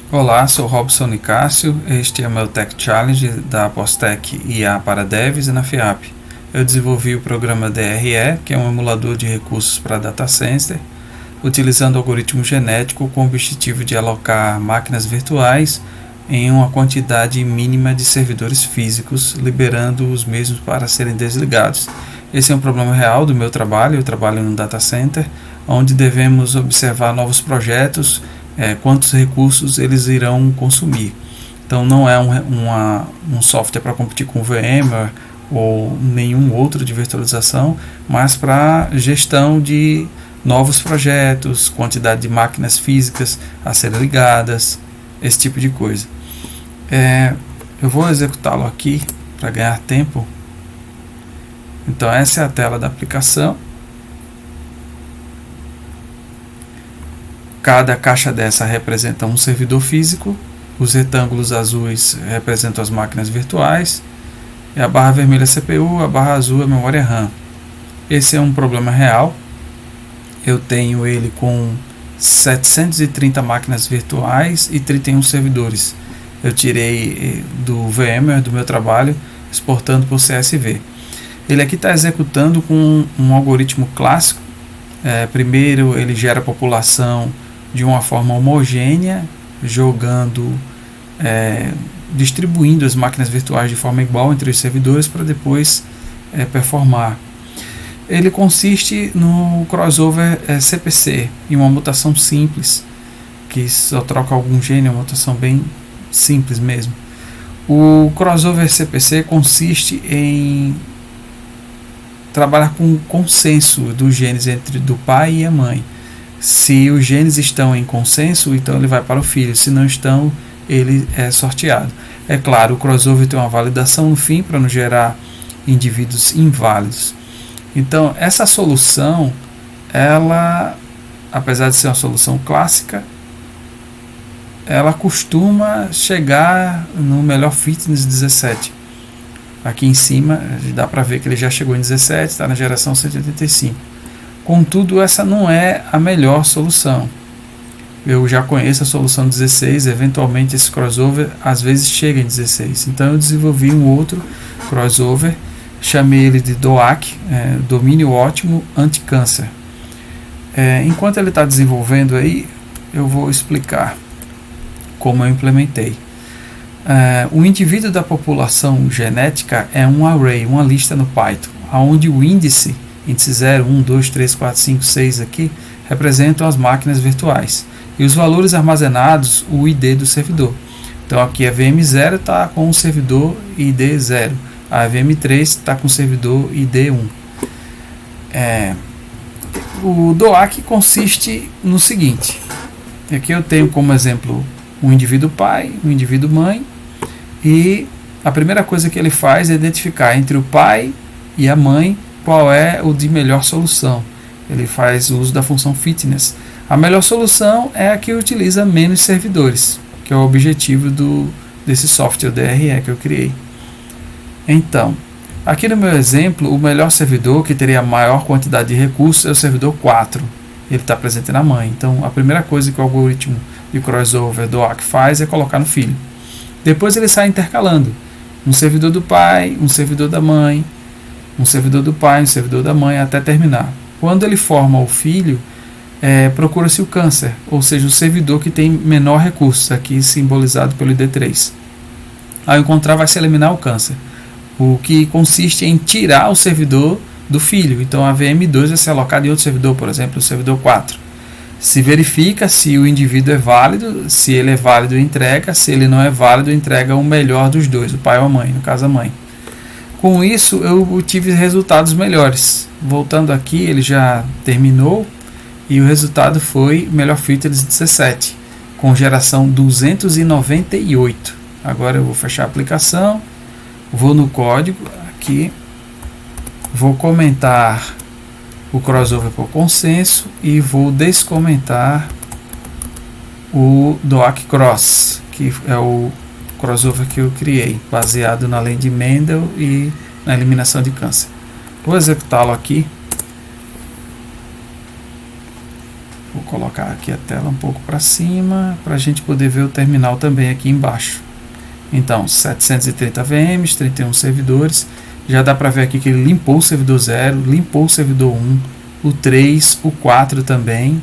Olá, sou Robson Nicásio, este é o meu Tech Challenge da Apostec IA para Devs na FIAP. Eu desenvolvi o programa DRE, que é um emulador de recursos para data center, utilizando algoritmo genético com o objetivo de alocar máquinas virtuais em uma quantidade mínima de servidores físicos, liberando os mesmos para serem desligados. Esse é um problema real do meu trabalho. Eu trabalho no data center, onde devemos observar novos projetos, quantos recursos eles irão consumir. Então não é um software para competir com o VMware ou nenhum outro de virtualização, mas para gestão de novos projetos, quantidade de máquinas físicas a serem ligadas, esse tipo de coisa. Eu vou executá-lo aqui para ganhar tempo. Então essa é a tela da aplicação. Cada caixa dessa representa um servidor físico, os retângulos azuis representam as máquinas virtuais, e a barra vermelha é a CPU, a barra azul é a memória RAM. Esse é um problema real. Eu tenho ele com 730 máquinas virtuais e 31 servidores. Eu tirei do VMware, do meu trabalho, exportando por CSV. Ele aqui está executando com um algoritmo clássico. Primeiro ele gera a população de uma forma homogênea, distribuindo as máquinas virtuais de forma igual entre os servidores para depois performar. Ele consiste no crossover CPC, em uma mutação simples, que só troca algum gene, uma mutação bem simples mesmo. O crossover CPC consiste em trabalhar com o consenso dos genes entre do pai e a mãe. Se os genes estão em consenso, então ele vai para o filho. Se não estão, ele é sorteado. É claro, o crossover tem uma validação no fim para não gerar indivíduos inválidos. Então, essa solução, ela, apesar de ser uma solução clássica, ela costuma chegar no melhor fitness 17. Aqui em cima, dá para ver que ele já chegou em 17, está na geração 185. Contudo, essa não é a melhor solução. Eu já conheço a solução 16, eventualmente esse crossover às vezes chega em 16. Então eu desenvolvi um outro crossover, chamei ele de DOAC, Domínio Ótimo Anti-Câncer. Enquanto ele está desenvolvendo aí, eu vou explicar como eu implementei. O indivíduo da população genética é um array, uma lista no Python, onde o índice 0, 1, 2, 3, 4, 5, 6 aqui, representam as máquinas virtuais. E os valores armazenados, o ID do servidor. Então aqui a VM0 está com o servidor ID 0. A VM3 está com o servidor ID 1. O DOAC consiste no seguinte. Aqui eu tenho como exemplo um indivíduo pai, um indivíduo mãe. E a primeira coisa que ele faz é identificar entre o pai e a mãe qual é o de melhor solução. Ele faz o uso da função fitness. A melhor solução é a que utiliza menos servidores, que é o objetivo desse software DRE que eu criei. Então, aqui no meu exemplo, o melhor servidor, que teria a maior quantidade de recursos, é o servidor 4. Ele está presente na mãe. Então, a primeira coisa que o algoritmo de crossover DOAC faz é colocar no filho. Depois ele sai intercalando. Um servidor do pai, um servidor da mãe, um servidor do pai, um servidor da mãe, até terminar. Quando ele forma o filho, procura-se o câncer, ou seja, o servidor que tem menor recurso, aqui simbolizado pelo ID3. Ao encontrar, vai se eliminar o câncer, o que consiste em tirar o servidor do filho. Então a VM2 vai ser alocada em outro servidor, por exemplo, o servidor 4. Se verifica se o indivíduo é válido, se ele é válido, entrega, se ele não é válido, entrega o melhor dos dois, o pai ou a mãe, no caso a mãe. Com isso eu tive resultados melhores. Voltando aqui, ele já terminou e o resultado foi melhor fitness 17, com geração 298. Agora eu vou fechar a aplicação, vou no código aqui, vou comentar o crossover por consenso e vou descomentar o DOAC Cross, que é o crossover que eu criei, baseado na lei de Mendel e na eliminação de câncer. Vou executá-lo aqui. Vou colocar aqui a tela um pouco para cima, para a gente poder ver o terminal também aqui embaixo. Então, 730 VMs, 31 servidores. Já dá para ver aqui que ele limpou o servidor 0, limpou o servidor 1, o 3, o 4 também.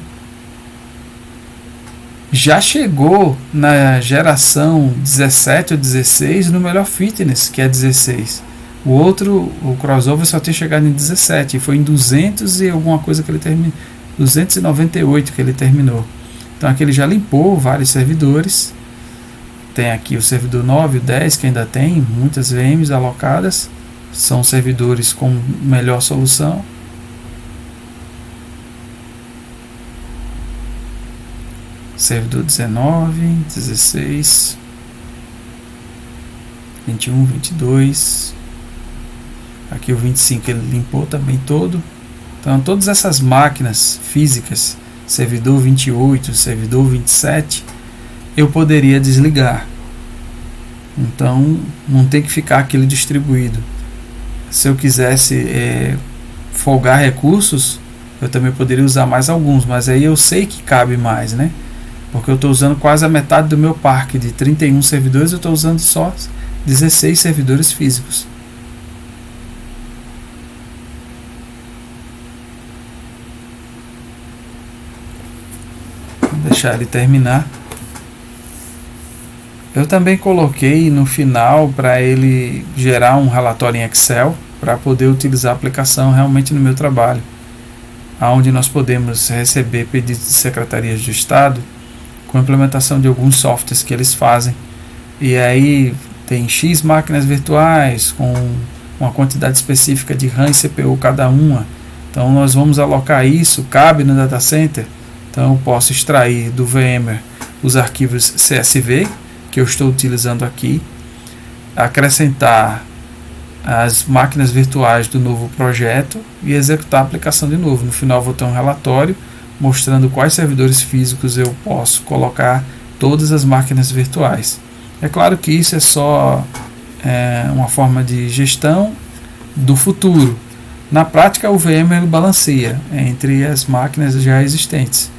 Já chegou na geração 17 ou 16 no melhor fitness, que é 16. O outro, o crossover, só tinha chegado em 17, e foi em 200 e alguma coisa que ele terminou, 298 que ele terminou. Então aqui ele já limpou vários servidores. Tem aqui o servidor 9, o 10, que ainda tem muitas VMs alocadas. São servidores com melhor solução. Servidor 19, 16, 21, 22. Aqui o 25 ele limpou também todo. Então todas essas máquinas físicas, servidor 28, servidor 27, eu poderia desligar. Então não tem que ficar aquele distribuído. Se eu quisesse folgar recursos, eu também poderia usar mais alguns, mas aí eu sei que cabe mais, né? Porque eu estou usando quase a metade do meu parque de 31 servidores, eu estou usando só 16 servidores físicos. Vou deixar ele terminar. Eu também coloquei no final para ele gerar um relatório em Excel para poder utilizar a aplicação realmente no meu trabalho, onde nós podemos receber pedidos de secretarias de Estado com implementação de alguns softwares que eles fazem. E aí tem X máquinas virtuais com uma quantidade específica de RAM e CPU cada uma. Então nós vamos alocar isso, cabe no data center. Então eu posso extrair do VMware os arquivos CSV que eu estou utilizando aqui, acrescentar as máquinas virtuais do novo projeto e executar a aplicação de novo. No final vou ter um relatório mostrando quais servidores físicos eu posso colocar todas as máquinas virtuais. É claro que isso é só uma forma de gestão do futuro. Na prática, o VMware balanceia entre as máquinas já existentes.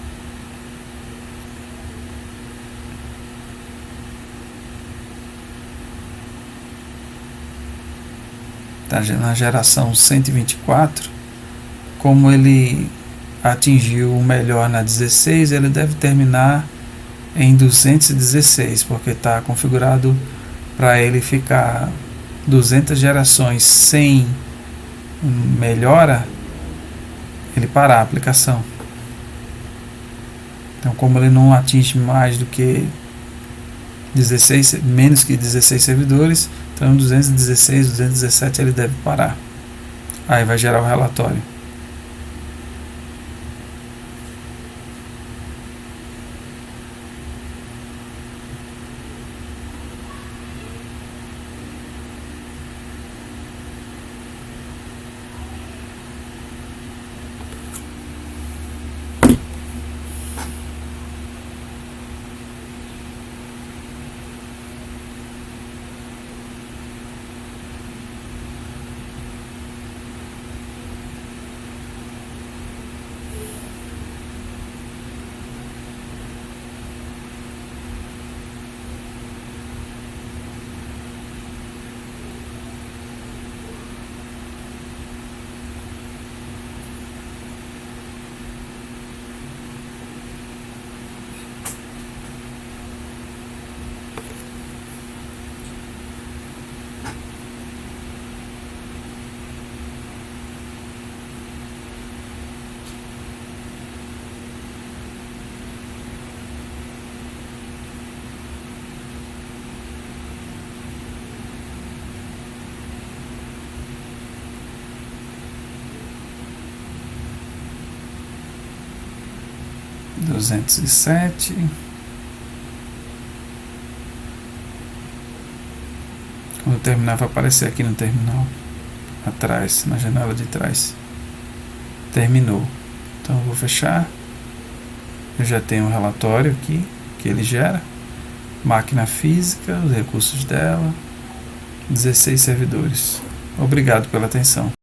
Na geração 124, como ele atingiu o melhor na 16, ele deve terminar em 216, porque está configurado para ele ficar 200 gerações sem melhora, ele parar a aplicação. Então, como ele não atinge mais do que 16, menos que 16 servidores, então 216, 217 ele deve parar. Aí vai gerar o relatório. Duzentos e sete. Quando terminar, vai aparecer aqui no terminal, atrás, na janela de trás. Terminou. Então eu vou fechar. Eu já tenho um relatório aqui que ele gera. Máquina física, os recursos dela, 16 servidores. Obrigado pela atenção.